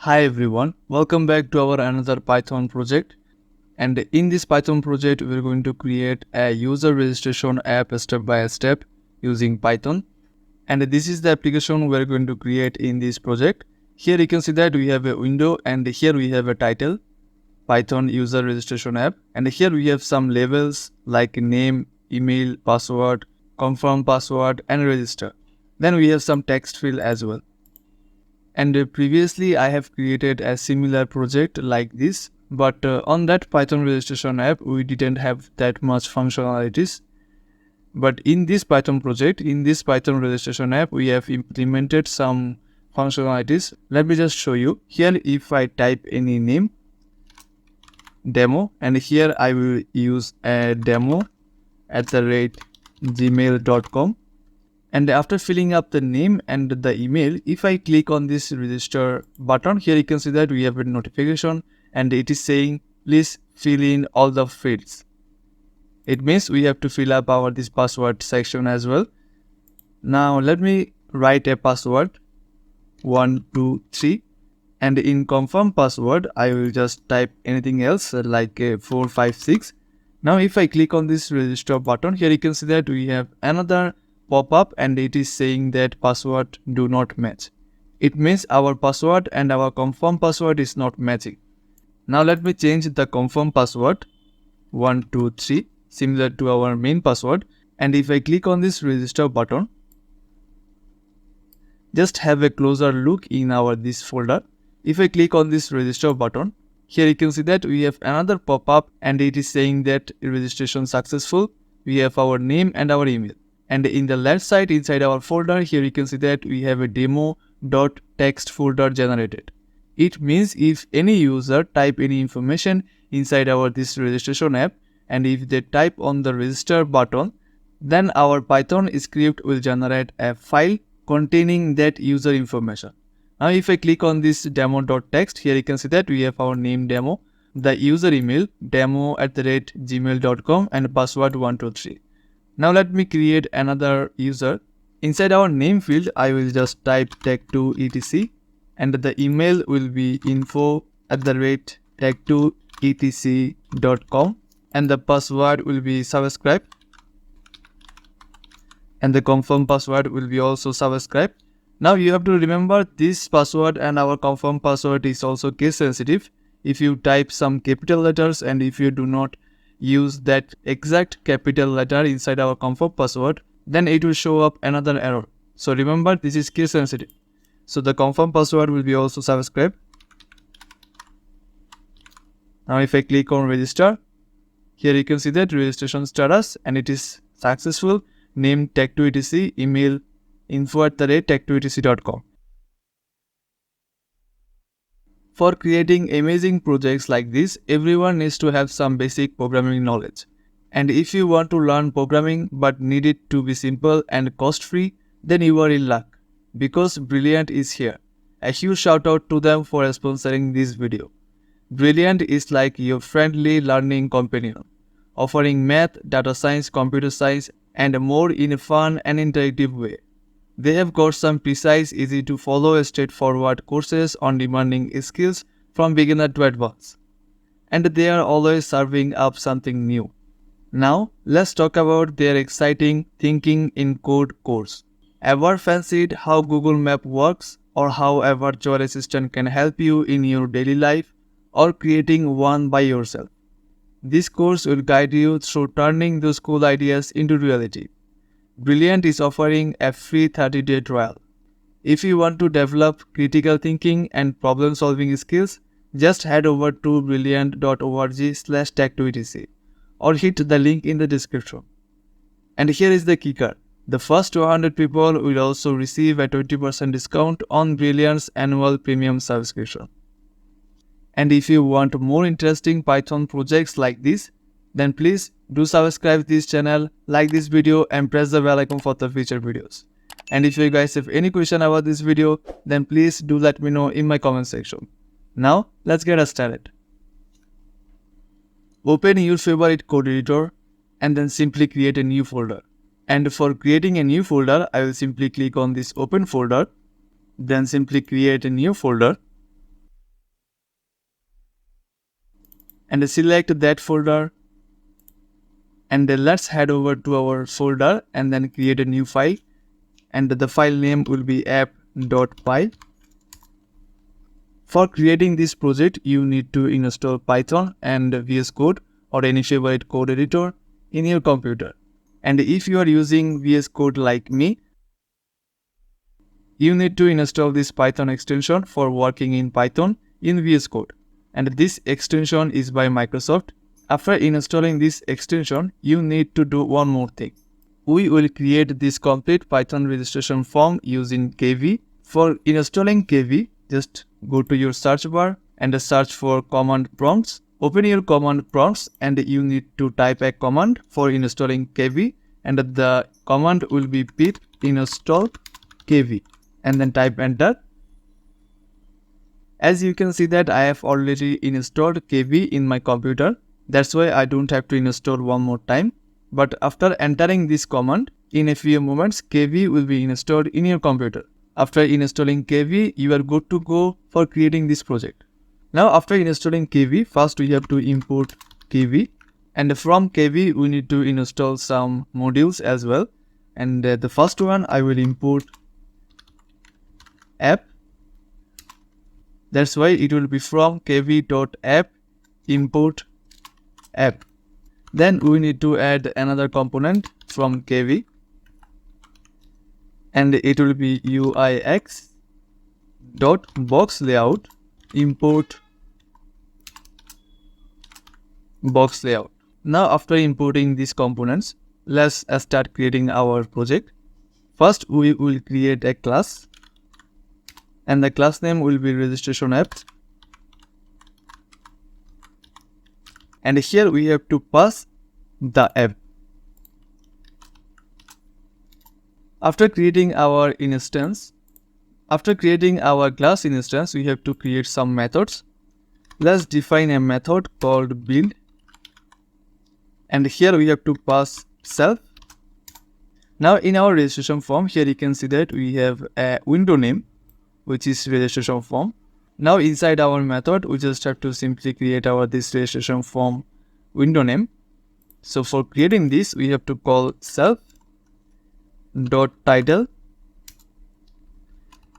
Hi everyone, welcome back to our another Python project. And in this Python project, we're going to create a user registration app step by step using Python. And this is the application we're going to create in this project. Here you can see that we have a window and here we have a title, Python user registration app. And here we have some labels like name, email, password, confirm password and register. Then we have some text field as well. And previously I have created a similar project like this, but on that Python registration app we didn't have that much functionalities. But in this Python project, in this Python registration app, we have implemented some functionalities. Let me just show you. Here if I type any name, demo, and here I will use a demo@gmail.com. And after filling up the name and the email, if I click on this register button, here you can see that we have a notification and it is saying, please fill in all the fields. It means we have to fill up this password section as well. Now let me write a password 123, and in confirm password, I will just type anything else like 456. Now if I click on this register button, here you can see that we have another pop-up and it is saying that password do not match. It means our password and our confirm password is not matching. Now let me change the confirm password 123 similar to our main password, and if I click on this register button, just have a closer look in this folder. If I click on this register button, here you can see that we have another pop-up and it is saying that registration successful. We have our name and our email. And in the left side inside our folder, here you can see that we have a demo.txt folder generated. It means if any user type any information inside this registration app, and if they type on the register button, then our Python script will generate a file containing that user information. Now if I click on this demo.txt, here you can see that we have our name demo, the user email demo@gmail.com and password 123. Now let me create another user. Inside our name field, I will just type tech2etc and the email will be info@tech2etc.com and the password will be subscribe and the confirm password will be also subscribe. Now you have to remember this password and our confirm password is also case sensitive. If you type some capital letters and if you do not use that exact capital letter inside our confirm password, then it will show up another error. So remember, this is case sensitive. So the confirm password will be also subscribe. Now if I click on register, here you can see that registration status and it is successful. Name tech2etc, email info@tech2etc.com. For creating amazing projects like this, everyone needs to have some basic programming knowledge. And if you want to learn programming but need it to be simple and cost-free, then you are in luck, because Brilliant is here. A huge shout out to them for sponsoring this video. Brilliant is like your friendly learning companion, offering math, data science, computer science and more in a fun and interactive way. They have got some precise, easy to follow, straightforward courses on demanding skills from beginner to advanced. And they are always serving up something new. Now, let's talk about their exciting Thinking in Code course. Ever fancied how Google Map works or how a virtual assistant can help you in your daily life or creating one by yourself? This course will guide you through turning those cool ideas into reality. Brilliant is offering a free 30-day trial. If you want to develop critical thinking and problem-solving skills, just head over to brilliant.org/tech2etc or hit the link in the description. And here is the kicker. The first 200 people will also receive a 20% discount on Brilliant's annual premium subscription. And if you want more interesting Python projects like this, then please do subscribe this channel, like this video and press the bell icon for the future videos. And if you guys have any question about this video, then please do let me know in my comment section. Now let's get started. Open your favorite code editor and then simply create a new folder. And for creating a new folder, I will simply click on this open folder, then simply create a new folder. and select that folder, and then let's head over to our folder and then create a new file, and the file name will be app.py. For creating this project, you need to install Python and VS Code or any favorite code editor in your computer. And if you are using VS Code like me, you need to install this Python extension for working in Python in VS Code. And this extension is by Microsoft. After installing this extension, you need to do one more thing. We will create this complete Python registration form using KV. For installing KV, just go to your search bar and search for command prompts. Open your command prompts and you need to type a command for installing KV, and the command will be pip install KV, and then type enter. As you can see that I have already installed KV in my computer. That's why I don't have to install one more time. But after entering this command, in a few moments KV will be installed in your computer. After installing KV, you are good to go for creating this project. Now after installing KV, first we have to import KV, and from KV we need to install some modules as well. And the first one I will import app. That's why it will be from kv.app import app. Then we need to add another component from KV, and it will be uix.box layout import box layout. Now after importing these components, let's start creating our project. First we will create a class, and the class name will be registration app. And here we have to pass the app. After creating our class instance, we have to create some methods. Let's define a method called build, and here we have to pass self. Now in our registration form, here you can see that we have a window name, which is registration form. Now inside our method, we just have to simply create this registration form window name. So for creating this, we have to call self.title,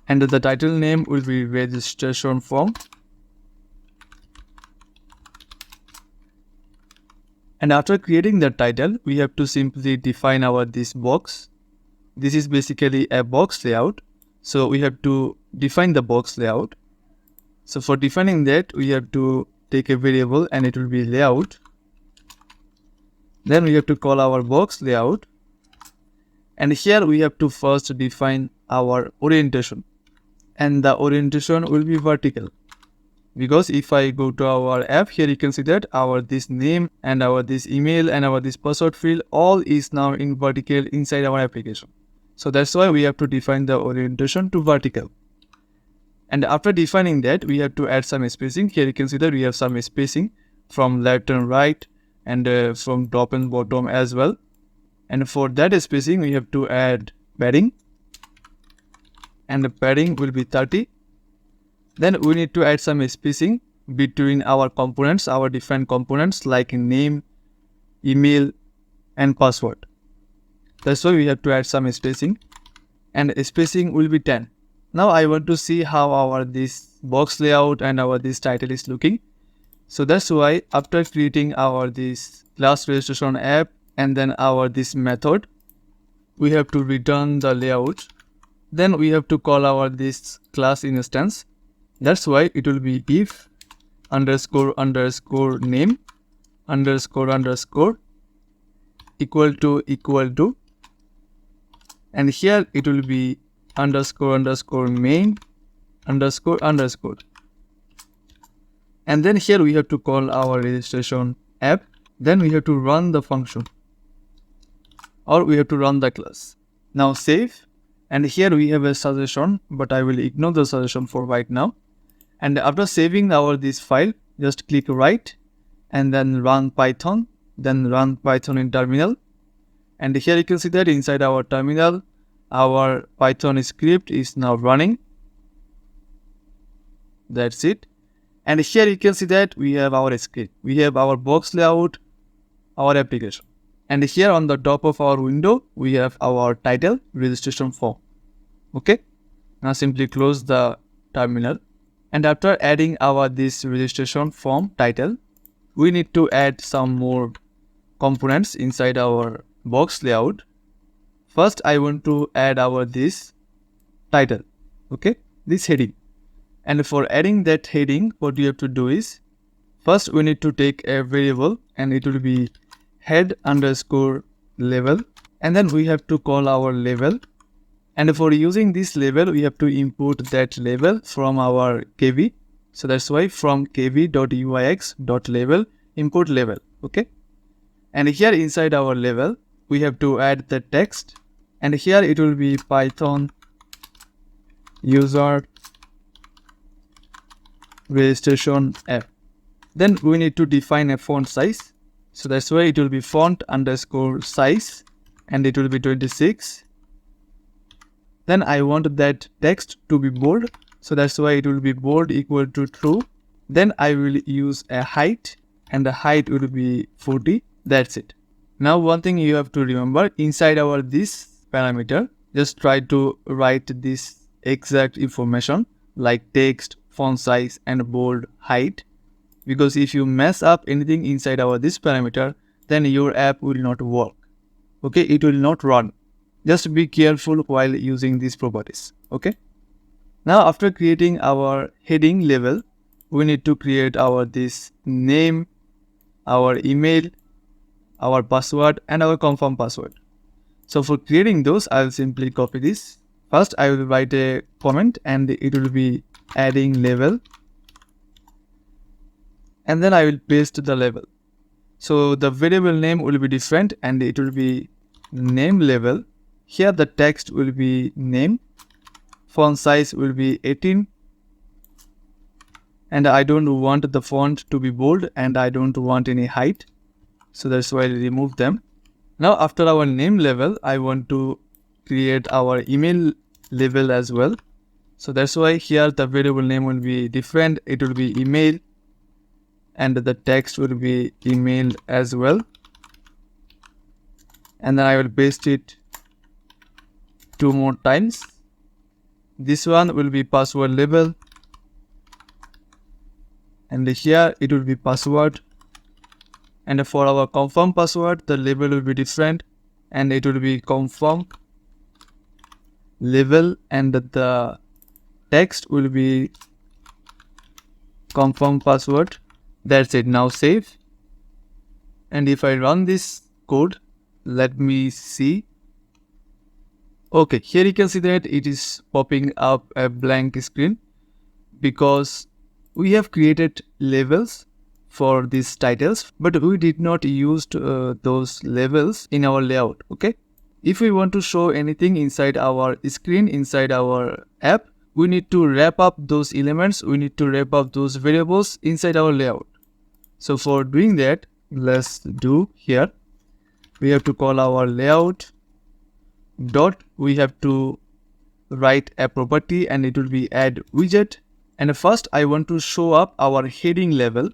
and the title name will be registration form. And after creating the title, we have to simply define this box. This is basically a box layout, so we have to define the box layout. So for defining that, we have to take a variable and it will be layout. Then we have to call our box layout, and here we have to first define our orientation, and the orientation will be vertical. Because if I go to our app, here you can see that this name and this email and this password field all is now in vertical inside our application. So that's why we have to define the orientation to vertical. And after defining that, we have to add some spacing. Here you can see that we have some spacing from left and right, and from top and bottom as well. And for that spacing, we have to add padding, and the padding will be 30. Then we need to add some spacing between our components, our different components like name, email, and password. That's why we have to add some spacing, and spacing will be 10. Now I want to see how this box layout and this title is looking. So that's why after creating this class registration app and then this method, we have to return the layout. Then we have to call this class instance. That's why it will be if underscore name underscore equal to, and here it will be underscore main underscore. And then here we have to call our registration app. Then we have to run the function, or we have to run the class. Now save, and here we have a suggestion, but I will ignore the suggestion for right now. And after saving this file, just click right and then run Python, in terminal. And here you can see that inside our terminal, our Python script is now running. That's it. And here you can see that we have our screen, we have our box layout, our application. And here on the top of our window, we have our title, registration form. Okay. Now simply close the terminal. And after adding this registration form title, we need to add some more components inside our box layout. First, I want to add this title, okay, this heading. And for adding that heading, what you have to do is, first we need to take a variable, and it will be head underscore level, and then we have to call our label. And for using this label, we have to import that label from our kv. So that's why from kv.uix.label import label. Okay. And here inside our label, we have to add the text. And here it will be Python user registration app. Then we need to define a font size. So that's why it will be font underscore size, and it will be 26. Then I want that text to be bold. So that's why it will be bold equal to true. Then I will use a height, and the height will be 40. That's it. Now one thing you have to remember, inside this parameter, just try to write this exact information like text, font size, and bold, height. Because if you mess up anything inside this parameter, then your app will not work. Okay, it will not run. Just be careful while using these properties. Okay. Now after creating our heading label, we need to create this name, our email, our password, and our confirm password. So for creating those, I will simply copy this. First, I will write a comment, and it will be adding label. And then I will paste the label. So the variable name will be different, and it will be name label. Here the text will be name. Font size will be 18. And I don't want the font to be bold, and I don't want any height. So that's why I remove them. Now after our name label, I want to create our email label as well. So that's why here the variable name will be different. It will be email, and the text will be email as well. And then I will paste it 2 more times. This one will be password label, and here it will be password. And for our confirm password, the label will be different, and it will be confirm label, and the text will be confirm password. That's it. Now save. And if I run this code, let me see. Okay, here you can see that it is popping up a blank screen because we have created labels for these titles, but we did not use those labels in our layout. Okay. If we want to show anything inside our screen, inside our app, we need to wrap up those elements. We need to wrap up those variables inside our layout. So for doing that, let's do here. We have to call our layout dot. We have to write a property, and it will be add widget. And first I want to show up our heading level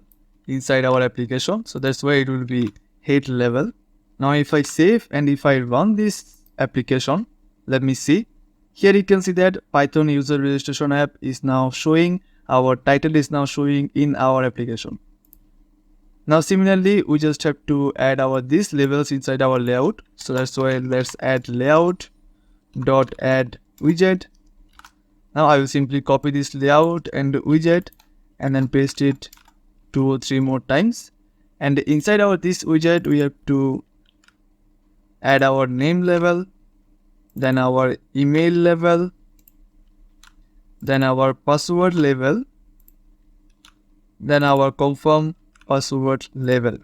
inside our application. So that's why it will be head level. Now if I save and if I run this application, let me see. Here you can see that Python user registration app is now showing. Our title is now showing in our application. Now similarly, we just have to add these labels inside our layout. So that's why let's add layout dot add widget. Now I will simply copy this layout and widget and then paste it 2 or 3 more times. And inside this widget, we have to add our name level, then our email level, then our password level, then our confirm password level.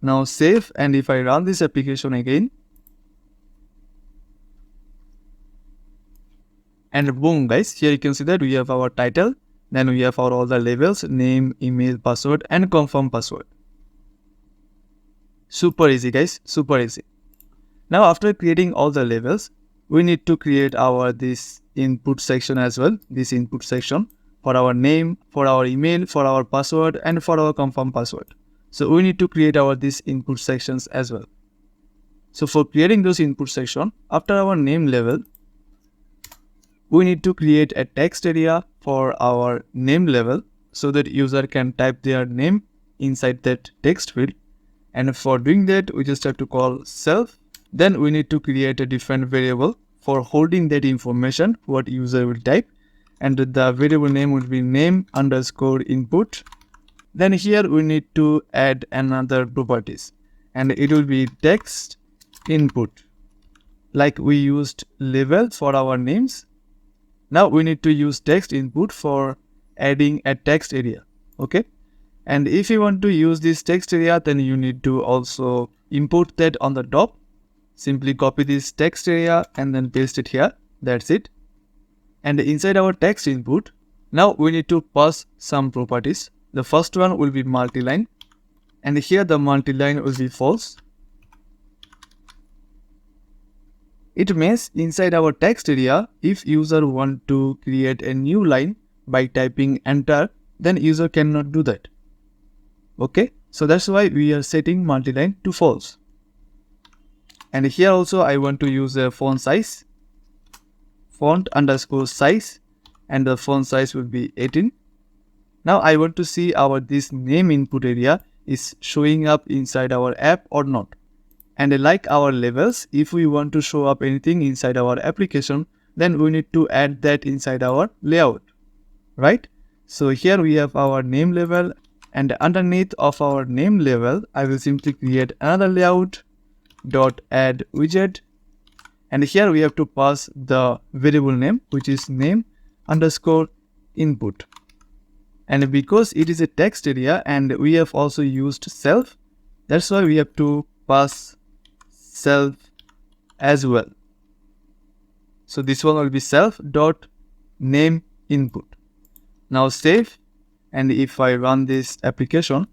Now save, and if I run this application again, and boom guys, here you can see that we have our title, then we have all the labels, name, email, password, and confirm password. Super easy guys, super easy. Now after creating all the labels, we need to create this input section as well, this input section. for our name, for our email, for our password, and for our confirm password. So we need to create our these input sections as well. So for creating those input section, after our name level, we need to create a text area for our name level so that user can type their name inside that text field. And for doing that, we just have to call self. Then we need to create a different variable for holding that information, what user will type. And the variable name will be name underscore input. Then here we need to add another properties, and it will be text input. Like we used label for our names, now we need to use text input for adding a text area. Okay. And if you want to use this text area, then you need to also import that on the top. Simply copy this text area and then paste it here. That's it. And inside our text input, now we need to pass some properties. The first one will be multi-line, and here the multi-line will be false. It means inside our text area, if user want to create a new line by typing enter, then user cannot do that. Okay, so that's why we are setting multi-line to false. And here also I want to use a font size, font underscore size, and the font size will be 18. Now I want to see our this name input area is showing up inside our app or not. And like our levels, if we want to show up anything inside our application, then we need to add that inside our layout, right? So here we have our name level, and underneath of our name level, I will simply create another layout dot add widget. And here we have to pass the variable name, which is name underscore input. And because it is a text area and we have also used self, that's why we have to pass self as well. So this one will be self dot name input. Now save, and if I run this application,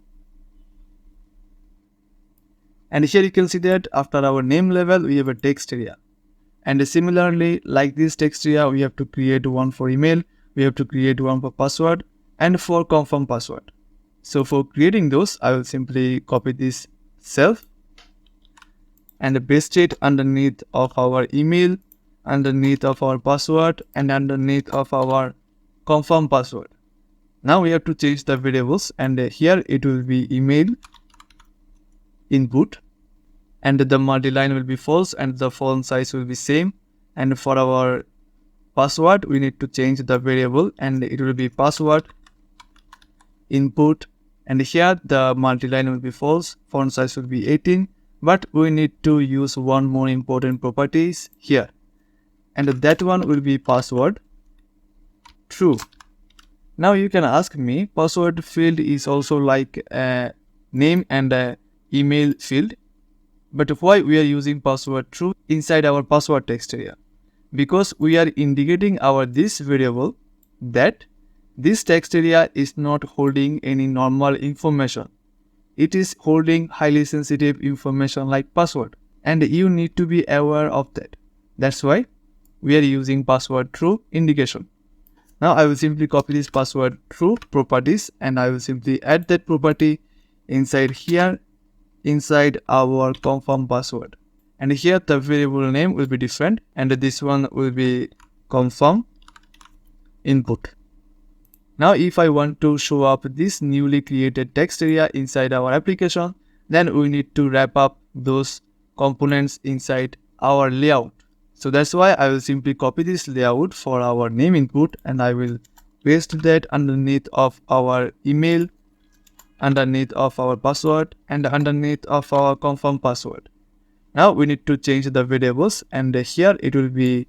and here you can see that after our name level we have a text area. And similarly, like this text area, we have to create one for email, we have to create one for password, and for confirm password. So for creating those, I will simply copy this self and paste it underneath of our email, underneath of our password, and underneath of our confirm password. Now we have to change the variables, and here it will be email input, and the multi-line will be false, and the font size will be same. And for our password, we need to change the variable, and it will be password input, and here the multi-line will be false, font size will be 18, but we need to use one more important properties here, and that one will be password true. Now you can ask me, password field is also like a name and a email field, but why we are using password true inside our password text area? Because we are indicating our this variable that this text area is not holding any normal information. It is holding highly sensitive information like password, and you need to be aware of that. That's why we are using password true indication. Now I will simply copy this password true properties, and I will simply add that property inside here, inside our confirm password. And here the variable name will be different, and this one will be confirm input. Now if I want to show up this newly created text area inside our application, then we need to wrap up those components inside our layout. So that's why I will simply copy this layout for our name input, and I will paste that underneath of our email, underneath of our password, and underneath of our confirm password. Now we need to change the variables, and here it will be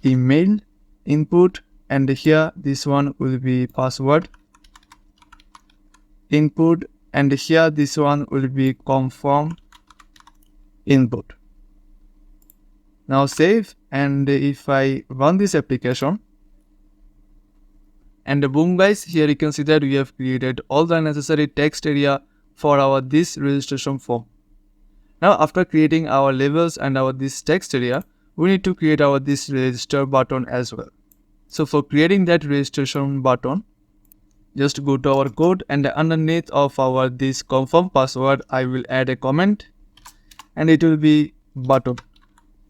email input, and here this one will be password input, and here this one will be confirm input. Now save, and if I run this application, and boom guys, here you can see that we have created all the necessary text area for our this registration form. Now after creating our labels and our this text area, we need to create our this register button as well. So for creating that registration button, just go to our code, and underneath of our this confirm password, I will add a comment, and it will be button.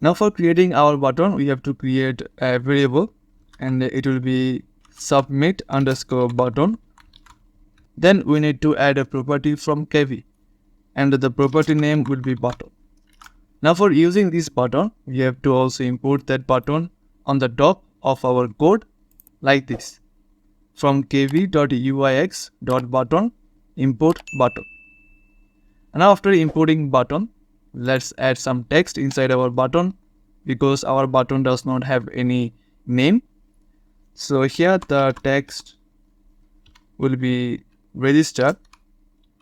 Now for creating our button, we have to create a variable, and it will be submit underscore button. Then we need to add a property from KV, and the property name will be button. Now for using this button, we have to also import that button on the top of our code like this. From kv.uix.button, import button. And now after importing button, let's add some text inside our button, because our button does not have any name. So here the text will be register,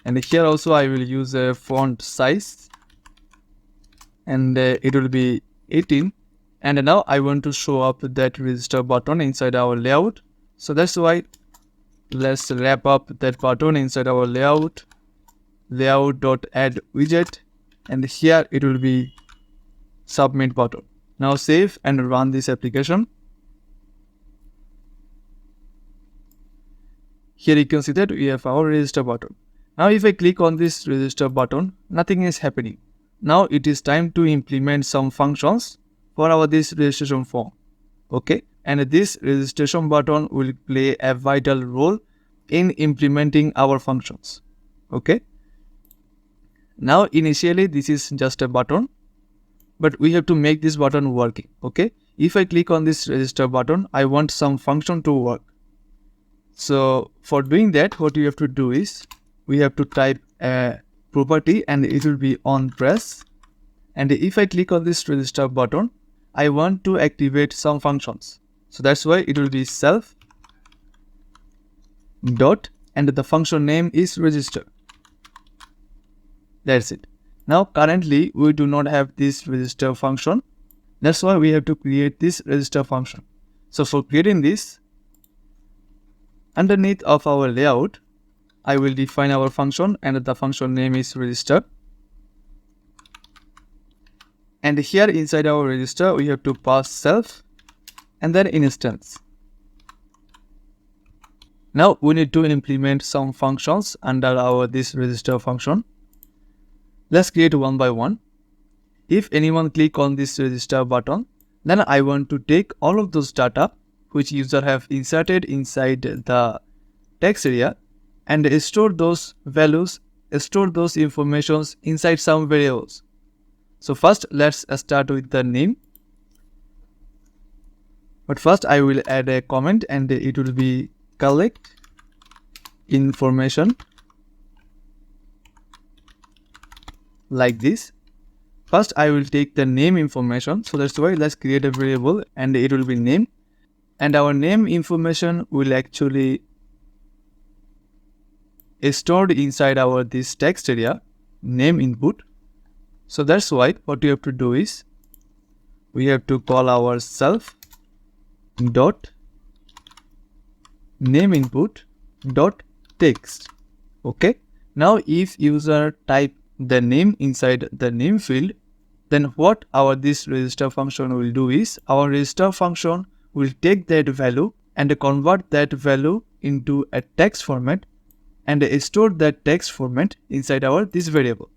and here also I will use a font size, and it will be 18. And now I want to show up that register button inside our layout. So that's why let's wrap up that button inside our layout.add widget, and here it will be submit button. Now save and run this application. Here you can see that we have our register button. Now if I click on this register button, nothing is happening. Now it is time to implement some functions for our this registration form. Okay, and this registration button will play a vital role in implementing our functions. Okay, now initially this is just a button, but we have to make this button working. Okay, if I click on this register button, I want some function to work. So for doing that, what you have to do is we have to type a property, and it will be on press. And if I click on this register button, I want to activate some functions. So that's why it will be self dot, and the function name is register. That's it. Now currently we do not have this register function. That's why we have to create this register function. So for creating this, underneath of our layout, I will define our function, and the function name is register. And here inside our register, we have to pass self and then instance. Now we need to implement some functions under our this register function. Let's create one by one. If anyone click on this register button, then I want to take all of those data which user have inserted inside the text area, and store those values, store those informations inside some variables. So first let's start with the name. But first I will add a comment, and it will be collect information like this. First I will take the name information, so that's why let's create a variable, and it will be name. And our name information will actually stored inside our this text area, name input. So that's why what we have to do is we have to call our self dot name input dot text. Okay, now if user type the name inside the name field, then what our this register function will do is our register function will take that value and convert that value into a text format, and store that text format inside our this variable.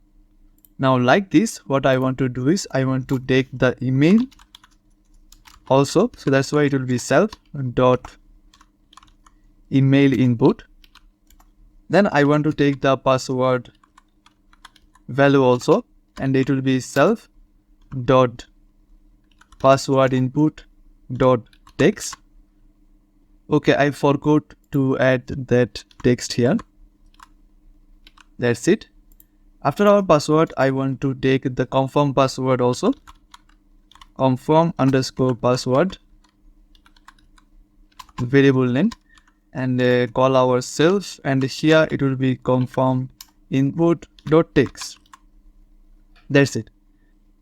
Now like this, what I want to do is I want to take the email also. So that's why it will be self dot email input. Then I want to take the password value also, and it will be self dot password input dot text. Okay, I forgot to add that text here. That's it. After our password, I want to take the confirm password also. Confirm underscore password variable name, and call our self, and here it will be confirm input dot text. That's it.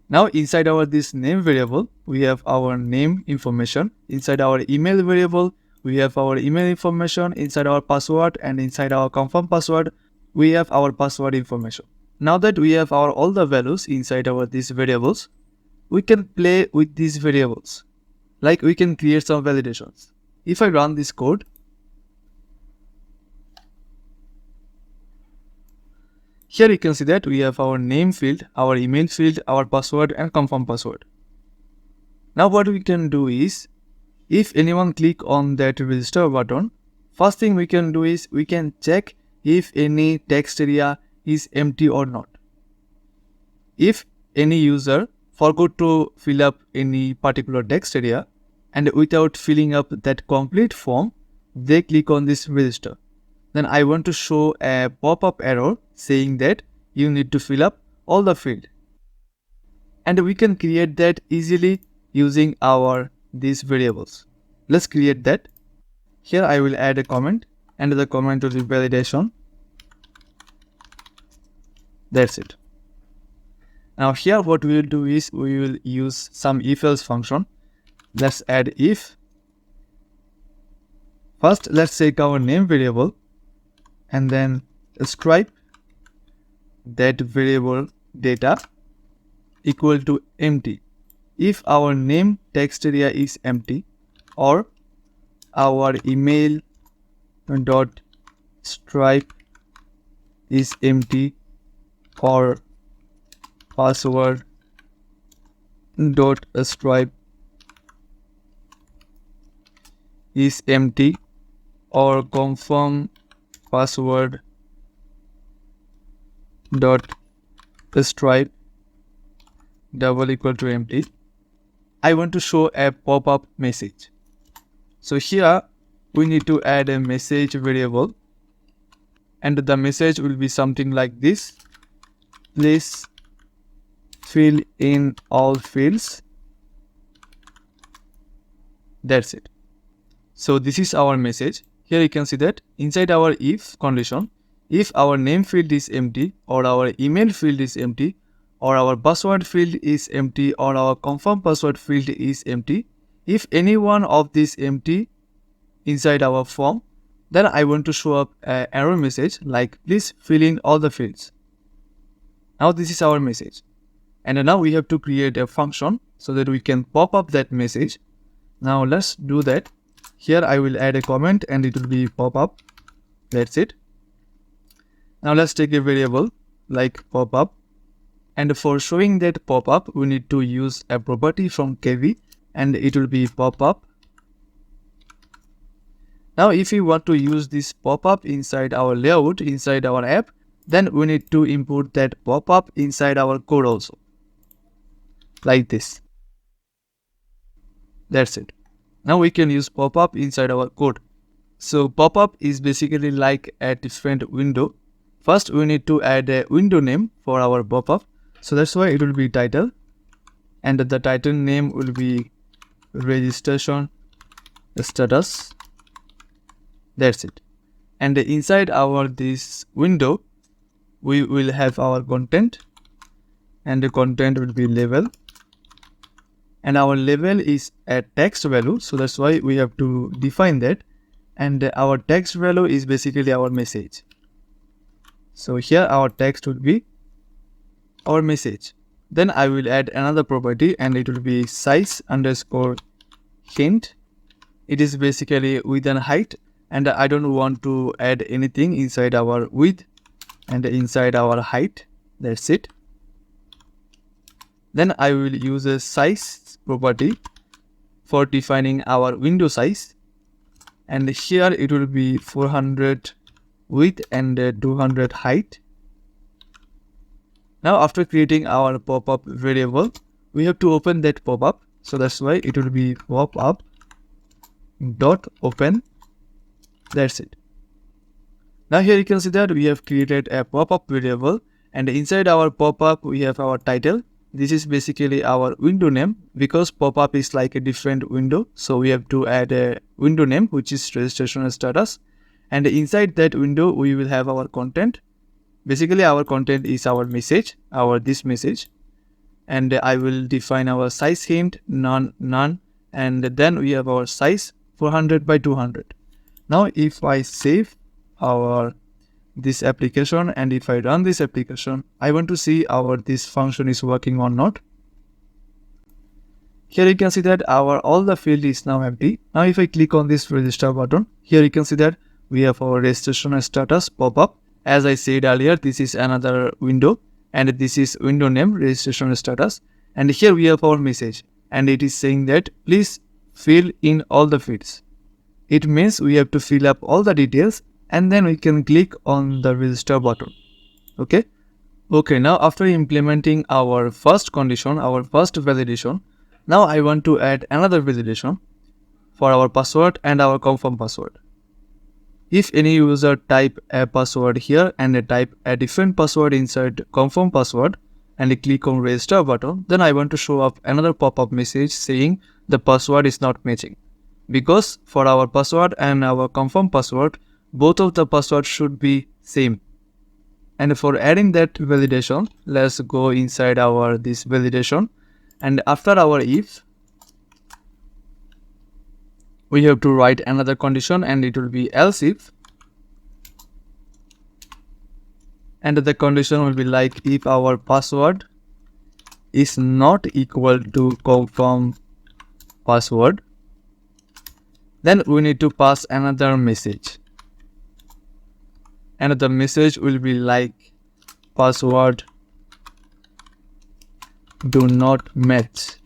Now inside our this name variable, we have our name information. Inside our email variable, we have our email information. Inside our password and inside our confirm password, we have our password information. Now that we have our all the values inside our these variables, we can play with these variables. Like we can create some validations. If I run this code, here you can see that we have our name field, our email field, our password and confirm password. Now what we can do is, if anyone click on that register button, first thing we can do is we can check if any text area is empty or not. If any user forgot to fill up any particular text area and without filling up that complete form, they click on this register, then I want to show a pop-up error saying that you need to fill up all the field. And we can create that easily using these variables. Let's create that. Here I will add a comment and the comment will be validation. That's it. Now here what we will do is we will use some if-else function. Let's add if. First let's take our name variable and then stripe that variable data equal to empty if our name text area is empty, or our email dot stripe is empty, or password dot stripe is empty, or confirm password dot stripe double equal to empty. I want to show a pop-up message. So here we need to add a message variable, and the message will be something like this: please fill in all fields. That's it. So this is our message. Here you can see that inside our if condition, if our name field is empty, or our email field is empty, or our password field is empty, or our confirm password field is empty, if any one of these empty inside our form, then I want to show up an error message like please fill in all the fields. Now this is our message, and now we have to create a function so that we can pop up that message. Now let's do that. Here I will add a comment and it will be pop up. That's it. Now let's take a variable like pop up, and for showing that pop up we need to use a property from KV, and it will be pop up. Now if we want to use this pop up inside our layout, inside our app, then we need to import that pop up inside our code also, like this. That's it. Now we can use pop up inside our code. So pop up is basically like a different window. First we need to add a window name for our pop up, so that's why it will be title, and the title name will be registration status. That's it. And inside this window we will have our content, and the content will be label, and our label is a text value, so that's why we have to define that, and our text value is basically our message. So here our text will be our message. Then I will add another property, and it will be size underscore hint. It is basically width and height, and I don't want to add anything inside our width and inside our height. That's it. Then I will use a size property for defining our window size, and here it will be 400 width and 200 height. Now after creating our pop-up variable, we have to open that pop-up, so that's why it will be pop-up dot open. That's it. Now here you can see that we have created a pop-up variable, and inside our pop-up we have our title. This is basically our window name, because pop-up is like a different window, so we have to add a window name which is registration status, and inside that window we will have our content. Basically our content is our message, this message, and I will define our size hint none, and then we have our size 400 by 200. Now if I save this application, and if I run this application, I want to see this function is working or not. Here you can see that our all the field is now empty. Now if I click on this register button, here you can see that we have our registration status pop up. As I said earlier, this is another window and this is window name registration status. And here we have our message and it is saying that please fill in all the fields. It means we have to fill up all the details and then we can click on the register button. Okay. Now after implementing our first condition, our first validation, now I want to add another validation for our password and our confirm password. If any user type a password here and type a different password inside confirm password and click on register button, then I want to show up another pop-up message saying the password is not matching. Because for our password and our confirm password, both of the passwords should be same. And for adding that validation, let's go inside our this validation. And after our if, we have to write another condition and it will be else if. And the condition will be like if our password is not equal to confirm password, then we need to pass another message. And the message will be like password do not match,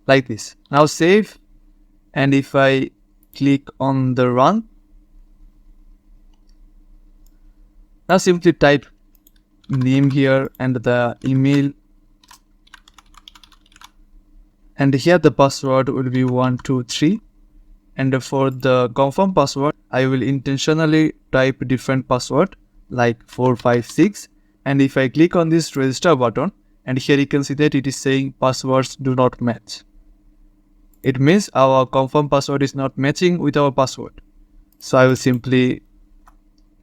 like this. Now save, and if I click on the run, now simply type name here and the email, and here the password will be 123. And for the confirm password, I will intentionally type different password like 456. And if I click on this register button, and here you can see that it is saying passwords do not match. It means our confirm password is not matching with our password. So I will simply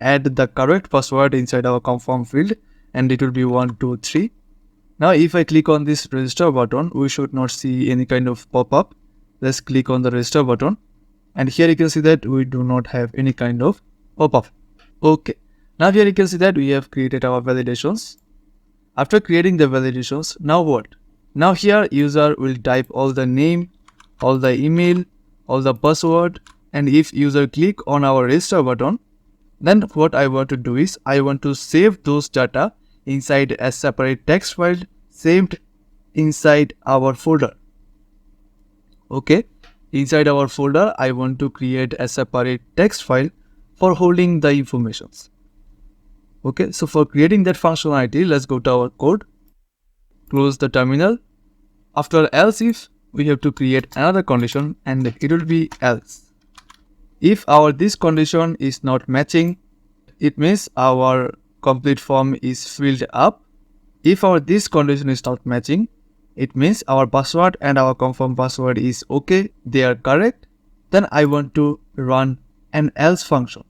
add the correct password inside our confirm field and it will be 123. Now if I click on this register button, we should not see any kind of pop-up. Let's click on the register button. And here you can see that we do not have any kind of pop-up. Okay. Now here you can see that we have created our validations. After creating the validations, now what? Now here user will type all the name, all the email, all the password, and if user click on our register button, then what I want to do is I want to save those data inside a separate text file saved inside our folder. Okay. Inside our folder, I want to create a separate text file for holding the informations. Okay, so for creating that functionality, let's go to our code, close the terminal. After else if, we have to create another condition and it will be else. If our this condition is not matching, it means our complete form is filled up. If our this condition is not matching, it means our password and our confirm password is okay, they are correct. Then I want to run an else function.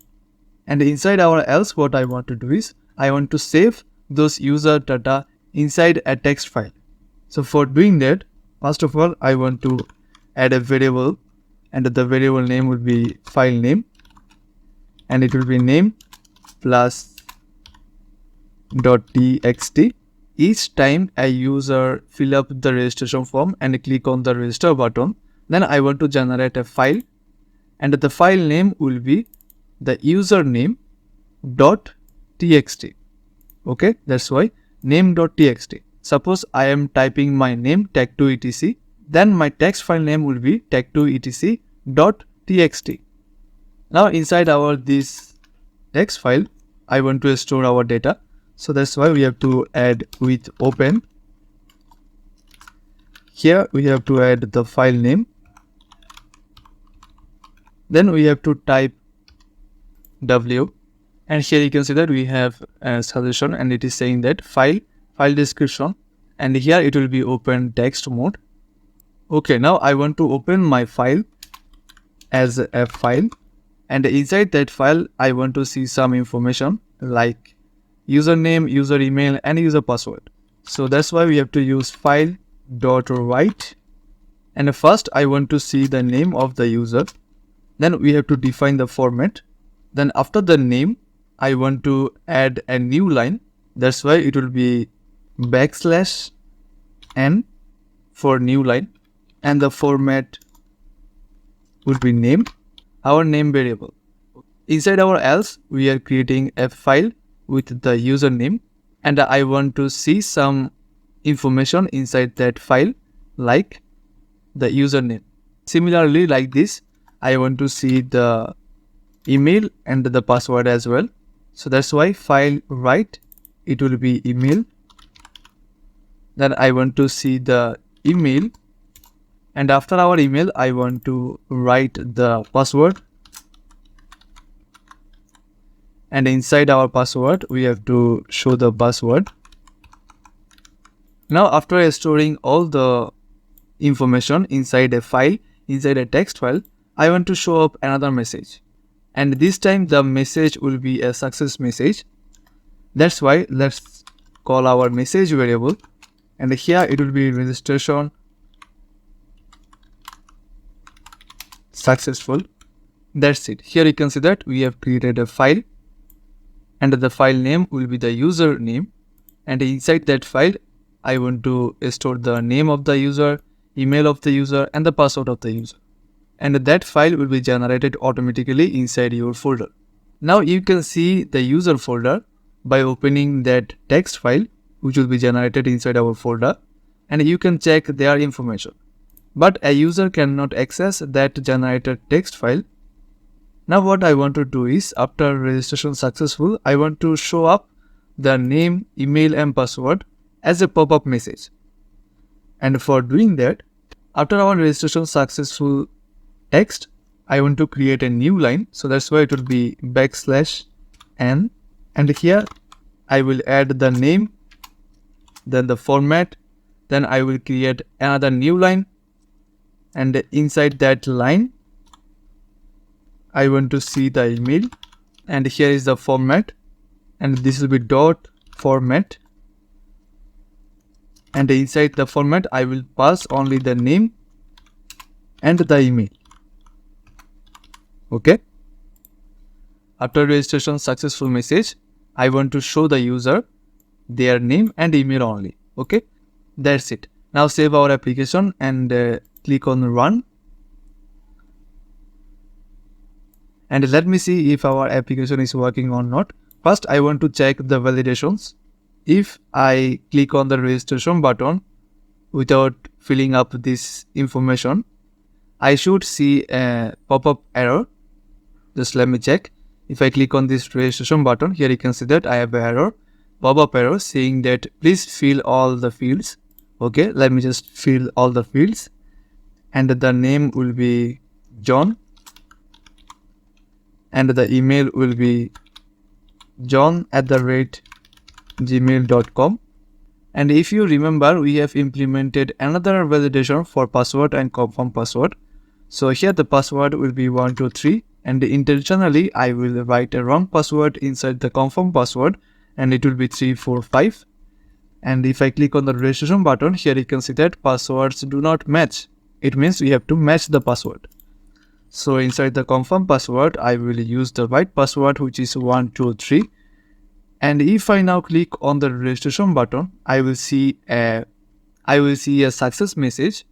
And inside our else, what I want to do is I want to save those user data inside a text file. So for doing that, first of all, I want to add a variable and the variable name will be file name and it will be name plus .txt. Each time a user fill up the registration form and click on the register button, then I want to generate a file and the file name will be the username .txt. Okay, that's why name.txt. Suppose I am typing my name tag2 etc, then my text file name will be tag2 etc.txt. Now inside our this text file, I want to store our data. So that's why we have to add with open. Here we have to add the file name. Then we have to type W. And here you can see that we have a suggestion and it is saying that file description. And here it will be open text mode. Okay, now I want to open my file as a file. And inside that file, I want to see some information like username, user email and user password. So that's why we have to use file.write. And first I want to see the name of the user. Then we have to define the format. Then after the name, I want to add a new line. That's why it will be \n for new line, and the format would be name, our name variable. Inside our else, we are creating a file with the username, and I want to see some information inside that file like the username. Similarly, like this, I want to see the email and the password as well. So that's why file write, it will be email. Then I want to see the email, and after our email, I want to write the password. And inside our password, we have to show the password. Now, after storing all the information inside a file, inside a text file, I want to show up another message. And this time the message will be a success message. That's why let's call our message variable. And here it will be registration successful. That's it. Here you can see that we have created a file, and the file name will be the username. And inside that file, I want to store the name of the user, email of the user, and the password of the user. And that file will be generated automatically inside your folder. Now you can see the user folder by opening that text file, which will be generated inside our folder, and you can check their information. But a user cannot access that generated text file. Now what I want to do is, after registration successful, I want to show up the name, email, and password as a pop-up message. And for doing that, after our registration successful text, I want to create a new line. So that's why it will be \n, and here I will add the name, then the format, then I will create another new line, and inside that line I want to see the email, and here is the format, and this will be dot format, and inside the format I will pass only the name and the email. Okay. After registration successful message, I want to show the user their name and email only. Okay, that's it. Now save our application and click on run. And let me see if our application is working or not. First, I want to check the validations. If I click on the registration button without filling up this information, I should see a pop-up error. Just let me check. If I click on this registration button, here you can see that I have an error, pop-up error saying that please fill all the fields. Okay, let me just fill all the fields, and the name will be John, and the email will be john@gmail.com. And if you remember, we have implemented another validation for password and confirm password. So here the password will be 123, and intentionally I will write a wrong password inside the confirm password, and it will be 345. And if I click on the registration button, here you can see that passwords do not match. It means we have to match the password. So inside the confirm password, I will use the right password, which is 123. And if I now click on the registration button, I will see a success message,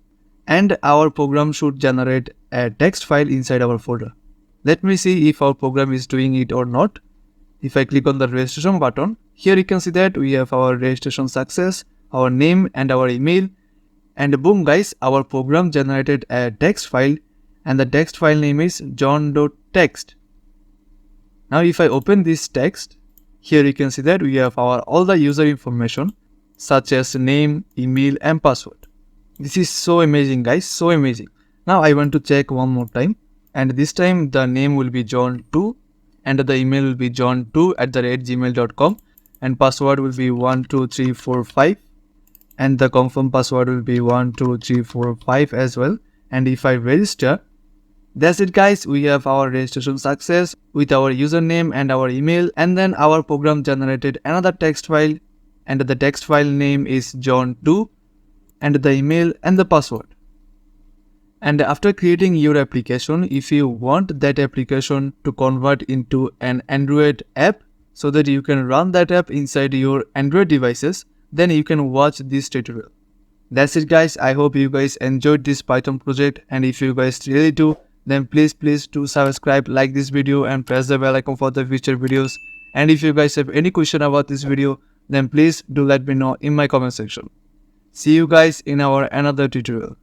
and our program should generate a text file inside our folder. Let me see if our program is doing it or not. If I click on the registration button, here you can see that we have our registration success, our name and our email, and boom guys, our program generated a text file, and the text file name is john.text. Now if I open this text, here you can see that we have all the user information such as name, email and password. This is so amazing guys, so amazing. Now I want to check one more time, and this time the name will be john2, and the email will be john2@gmail.com, and password will be 12345, and the confirm password will be 12345 as well. And if I register, that's it guys, we have our registration success with our username and our email, and then our program generated another text file, and the text file name is john2, and the email and the password. And after creating your application, if you want that application to convert into an Android app so that you can run that app inside your Android devices, then you can watch this tutorial. That's it guys. I hope you guys enjoyed this Python project, and if you guys really do, then please do subscribe, like this video and press the bell icon for the future videos. And if you guys have any question about this video, then please do let me know in my comment section. See you guys in our another tutorial.